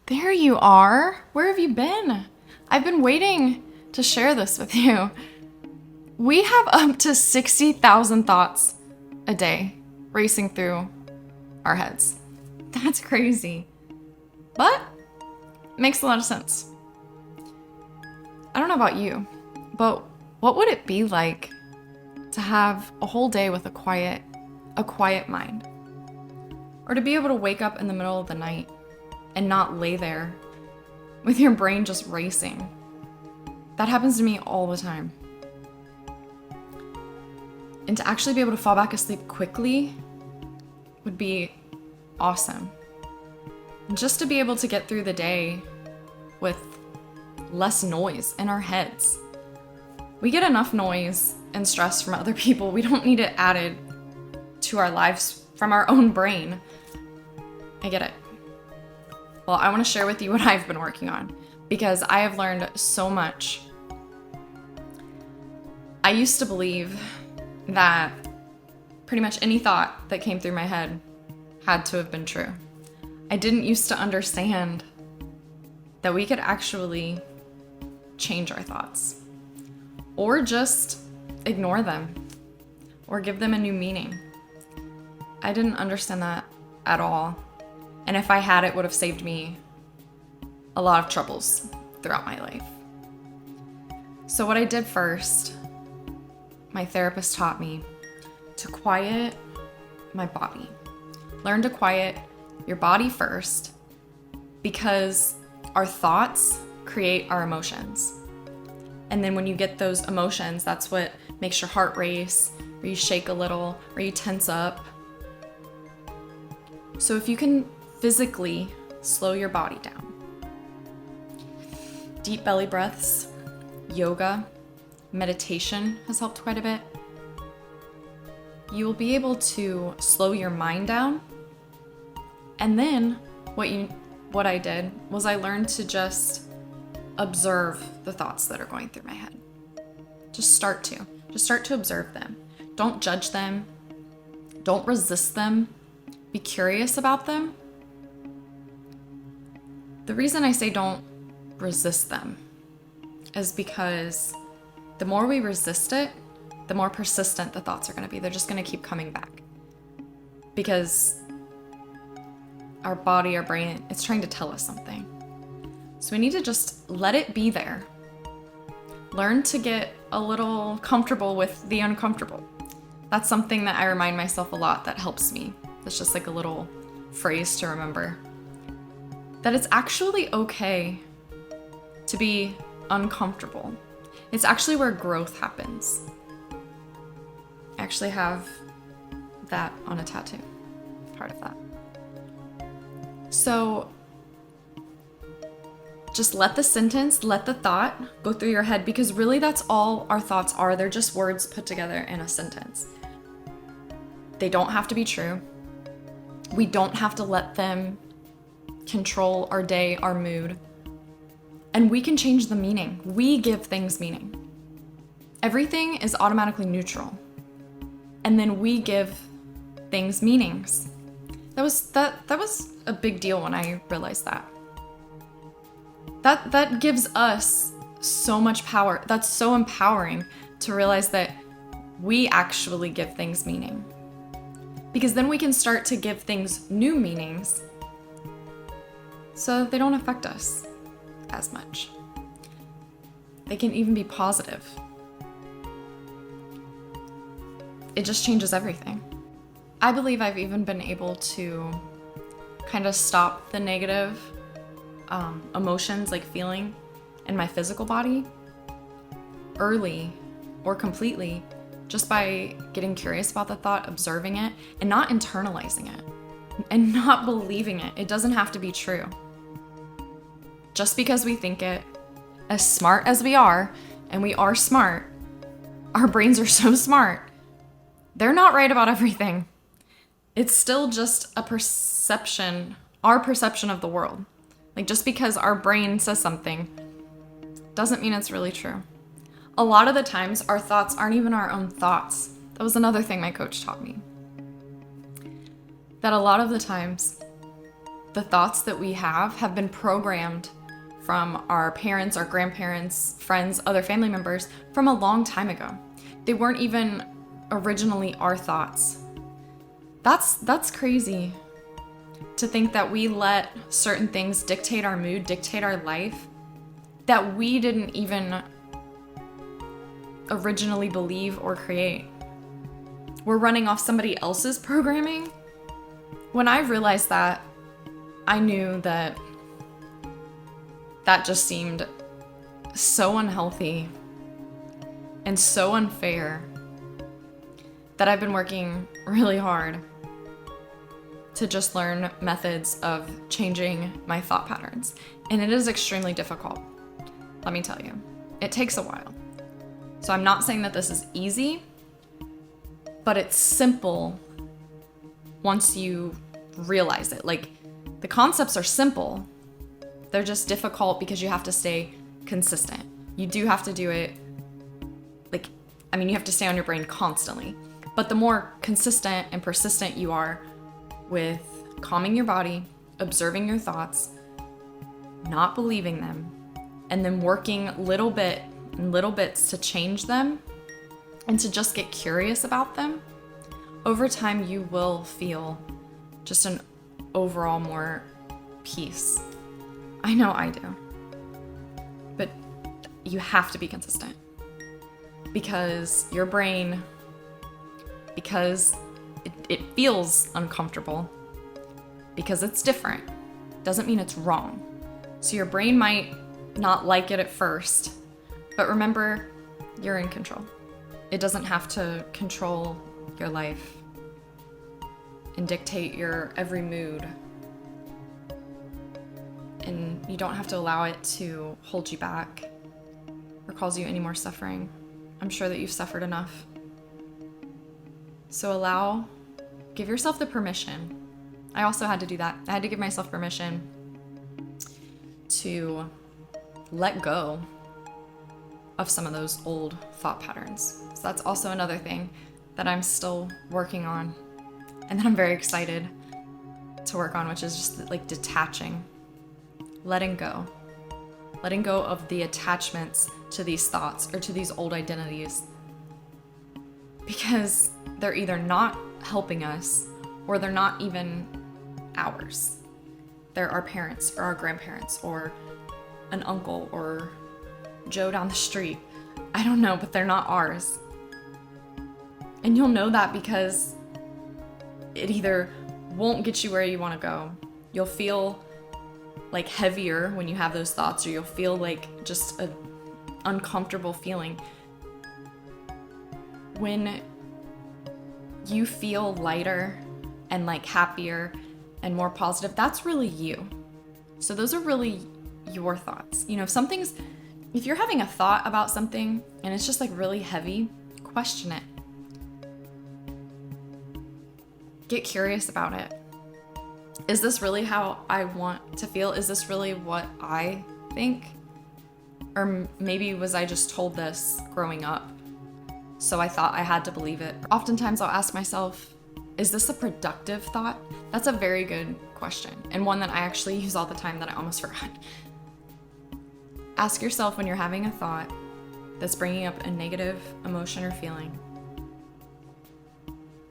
There you are. Where have you been? I've been waiting to share this with you. We have up to 60,000 thoughts a day racing through our heads. That's crazy. But it makes a lot of sense. I don't know about you, but what would it be like to have a whole day with a quiet mind? Or to be able to wake up in the middle of the night and not lay there with your brain just racing. That happens to me all the time. And to actually be able to fall back asleep quickly would be awesome. Just to be able to get through the day with less noise in our heads. We get enough noise and stress from other people. We don't need it added to our lives from our own brain. I get it. Well, I want to share with you what I've been working on because I have learned so much. I used to believe that pretty much any thought that came through my head had to have been true. I didn't used to understand that we could actually change our thoughts or just ignore them or give them a new meaning. I didn't understand that at all. And if I had, it would have saved me a lot of troubles throughout my life. So what I did first, my therapist taught me to quiet my body. Learn to quiet your body first because our thoughts create our emotions. And then when you get those emotions, that's what makes your heart race, or you shake a little, or you tense up. So if you can physically slow your body down, deep belly breaths, yoga, meditation has helped quite a bit. You will be able to slow your mind down. And then what I did was I learned to just observe the thoughts that are going through my head. Just start to observe them. Don't judge them. Don't resist them. Be curious about them. The reason I say don't resist them is because the more we resist it, the more persistent the thoughts are going to be. They're just going to keep coming back. Because our body, our brain, it's trying to tell us something. So we need to just let it be there. Learn to get a little comfortable with the uncomfortable. That's something that I remind myself a lot that helps me. It's just like a little phrase to remember. That it's actually okay to be uncomfortable. It's actually where growth happens. I actually have that on a tattoo, part of that. So just let the sentence, let the thought go through your head because really that's all our thoughts are. They're just words put together in a sentence. They don't have to be true. We don't have to let them control our day, our mood. And we can change the meaning. We give things meaning. Everything is automatically neutral. And then we give things meanings. That was a big deal when I realized that. That gives us so much power. That's so empowering to realize that we actually give things meaning. Because then we can start to give things new meanings so they don't affect us as much. They can even be positive. It just changes everything. I believe I've even been able to kind of stop the negative emotions like feeling in my physical body early or completely just by getting curious about the thought, observing it, and not internalizing it and not believing it. It doesn't have to be true. Just because we think it, as smart as we are, and we are smart, our brains are so smart, they're not right about everything. It's still just a perception, our perception of the world. Like just because our brain says something doesn't mean it's really true. A lot of the times our thoughts aren't even our own thoughts. That was another thing my coach taught me. That a lot of the times the thoughts that we have been programmed from our parents, our grandparents, friends, other family members from a long time ago. They weren't even originally our thoughts. That's crazy to think that we let certain things dictate our mood, dictate our life, that we didn't even originally believe or create. We're running off somebody else's programming. When I realized that, I knew that just seemed so unhealthy and so unfair that I've been working really hard to just learn methods of changing my thought patterns. And it is extremely difficult, let me tell you. It takes a while. So I'm not saying that this is easy, but it's simple once you realize it. Like, the concepts are simple. They're just difficult because you have to stay consistent. You do have to do it, you have to stay on your brain constantly. But the more consistent and persistent you are with calming your body, observing your thoughts, not believing them, and then working little bits to change them and to just get curious about them, over time you will feel just an overall more peace. I know I do. But you have to be consistent. Because your brain, because it feels uncomfortable, because it's different, doesn't mean it's wrong. So your brain might not like it at first, but remember, you're in control. It doesn't have to control your life and dictate your every mood. And you don't have to allow it to hold you back or cause you any more suffering. I'm sure that you've suffered enough. So give yourself the permission. I also had to do that. I had to give myself permission to let go of some of those old thought patterns. So that's also another thing that I'm still working on and that I'm very excited to work on, which is just like detaching, letting go of the attachments to these thoughts or to these old identities, because they're either not helping us or they're not even ours. They're our parents or our grandparents or an uncle or Joe down the street. I don't know, but they're not ours. And you'll know that because it either won't get you where you want to go. You'll feel like heavier when you have those thoughts, or you'll feel like just an uncomfortable feeling. When you feel lighter and like happier and more positive, that's really you. So those are really your thoughts. You know, if you're having a thought about something and it's just like really heavy, question it. Get curious about it. Is this really how I want to feel? Is this really what I think? Or maybe was I just told this growing up, so I thought I had to believe it? Oftentimes I'll ask myself, is this a productive thought? That's a very good question, and one that I actually use all the time that I almost forgot. Ask yourself, when you're having a thought that's bringing up a negative emotion or feeling,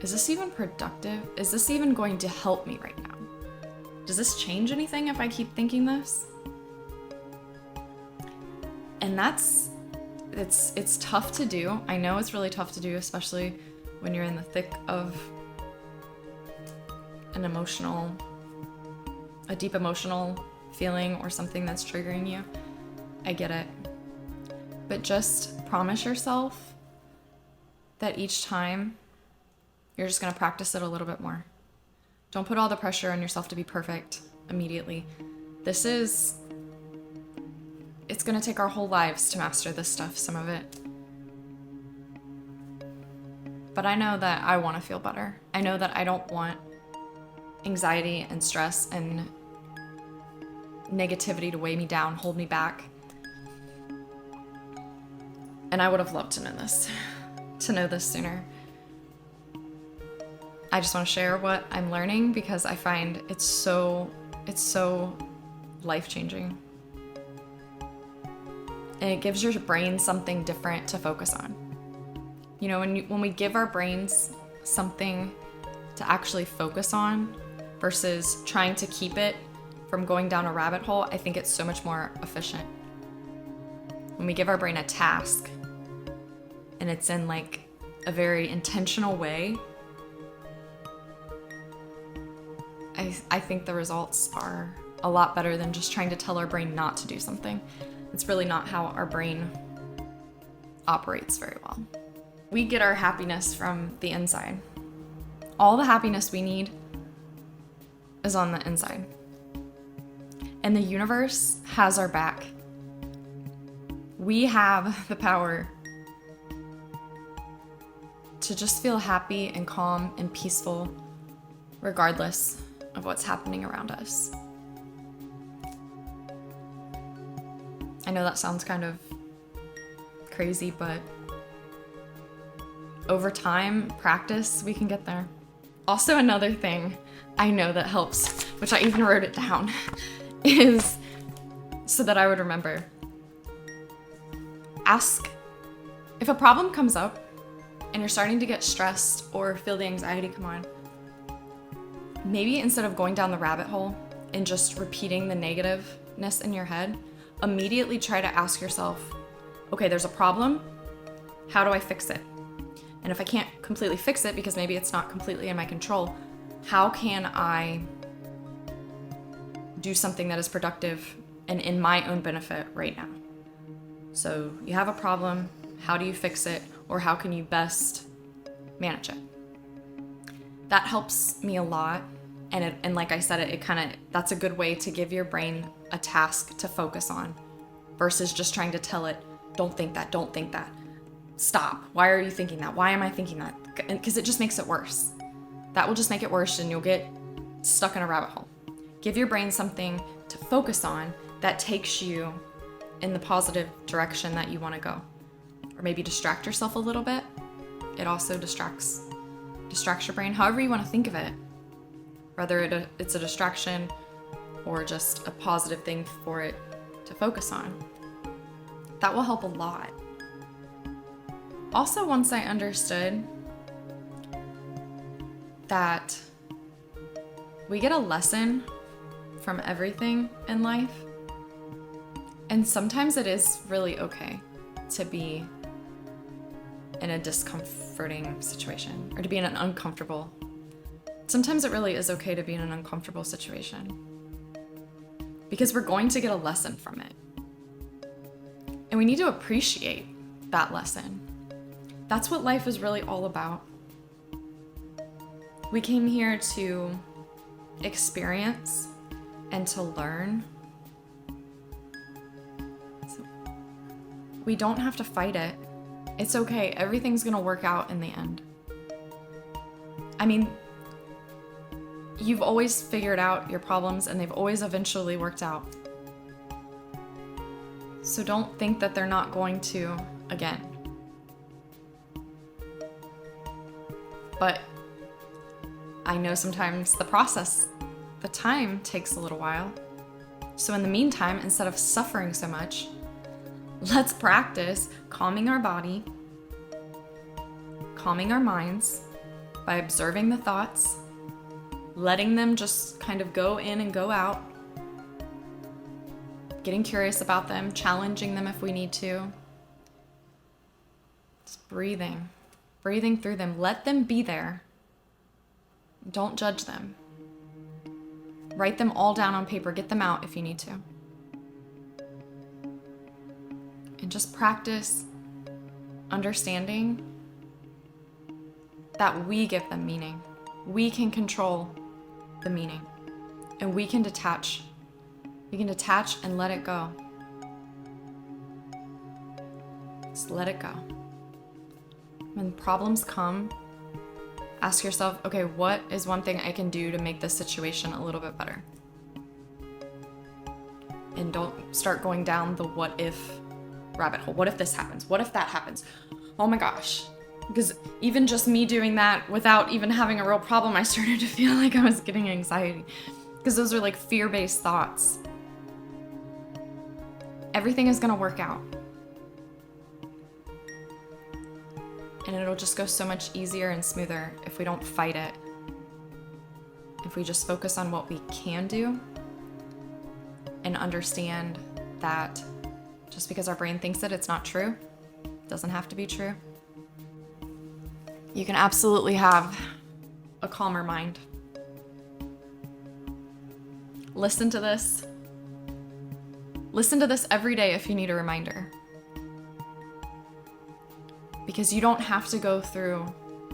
is this even productive? Is this even going to help me right now? Does this change anything if I keep thinking this? And it's tough to do. I know it's really tough to do, especially when you're in the thick of a deep emotional feeling or something that's triggering you. I get it. But just promise yourself that each time you're just going to practice it a little bit more. Don't put all the pressure on yourself to be perfect immediately. It's going to take our whole lives to master this stuff, some of it. But I know that I want to feel better. I know that I don't want anxiety and stress and negativity to weigh me down, hold me back. And I would have loved to know this sooner. I just want to share what I'm learning because I find it's so It's so life-changing. And it gives your brain something different to focus on. You know, when we give our brains something to actually focus on versus trying to keep it from going down a rabbit hole, I think it's so much more efficient. When we give our brain a task and it's in like a very intentional way, I think the results are a lot better than just trying to tell our brain not to do something. It's really not how our brain operates very well. We get our happiness from the inside. All the happiness we need is on the inside. And the universe has our back. We have the power to just feel happy and calm and peaceful regardless of what's happening around us. I know that sounds kind of crazy, but over time, practice, we can get there. Also, another thing I know that helps, which I even wrote it down, is so that I would remember. Ask if a problem comes up and you're starting to get stressed or feel the anxiety come on. Maybe instead of going down the rabbit hole and just repeating the negativeness in your head, immediately try to ask yourself, okay, there's a problem. How do I fix it? And if I can't completely fix it because maybe it's not completely in my control, how can I do something that is productive and in my own benefit right now? So you have a problem, how do you fix it, or how can you best manage it? That helps me a lot. And like I said, that's a good way to give your brain a task to focus on versus just trying to tell it, don't think that, don't think that. Stop. Why are you thinking that? Why am I thinking that? Because it just makes it worse. That will just make it worse and you'll get stuck in a rabbit hole. Give your brain something to focus on that takes you in the positive direction that you want to go. Or maybe distract yourself a little bit. It also distracts your brain, however you want to think of it. Whether it's a distraction or just a positive thing for it to focus on. That will help a lot. Also, once I understood that we get a lesson from everything in life, and sometimes it is really okay to be in a discomforting situation or to be in an uncomfortable. Sometimes it really is okay to be in an uncomfortable situation because we're going to get a lesson from it. And we need to appreciate that lesson. That's what life is really all about. We came here to experience and to learn. So we don't have to fight it. It's okay. Everything's gonna work out in the end. I mean, you've always figured out your problems and they've always eventually worked out. So don't think that they're not going to again. But I know sometimes the time takes a little while. So in the meantime, instead of suffering so much, let's practice calming our body, calming our minds by observing the thoughts, letting them just kind of go in and go out, getting curious about them, challenging them if we need to. Just breathing through them. Let them be there. Don't judge them. Write them all down on paper. Get them out if you need to. And just practice understanding that we give them meaning. We can control the meaning. And we can detach. We can detach and let it go. Just let it go. When problems come, ask yourself, okay, what is one thing I can do to make this situation a little bit better? And don't start going down the what if rabbit hole. What if this happens? What if that happens? Oh my gosh. Because even just me doing that without even having a real problem, I started to feel like I was getting anxiety. because those are like fear-based thoughts. Everything is gonna work out. And it'll just go so much easier and smoother if we don't fight it. If we just focus on what we can do and understand that just because our brain thinks it's not true, it doesn't have to be true. You can absolutely have a calmer mind. Listen to this. Listen to this every day if you need a reminder. Because you don't have to go through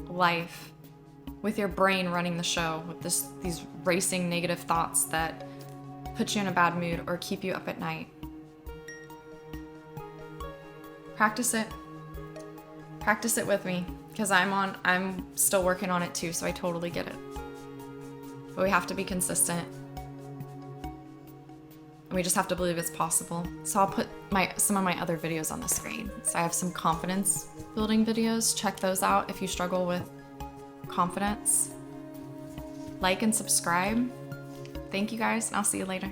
life with your brain running the show, with these racing negative thoughts that put you in a bad mood or keep you up at night. Practice it. Practice it with me, because I'm still working on it too, so I totally get it. But we have to be consistent. And we just have to believe it's possible. So I'll put some of my other videos on the screen. So I have some confidence building videos. Check those out if you struggle with confidence. Like and subscribe. Thank you guys, and I'll see you later.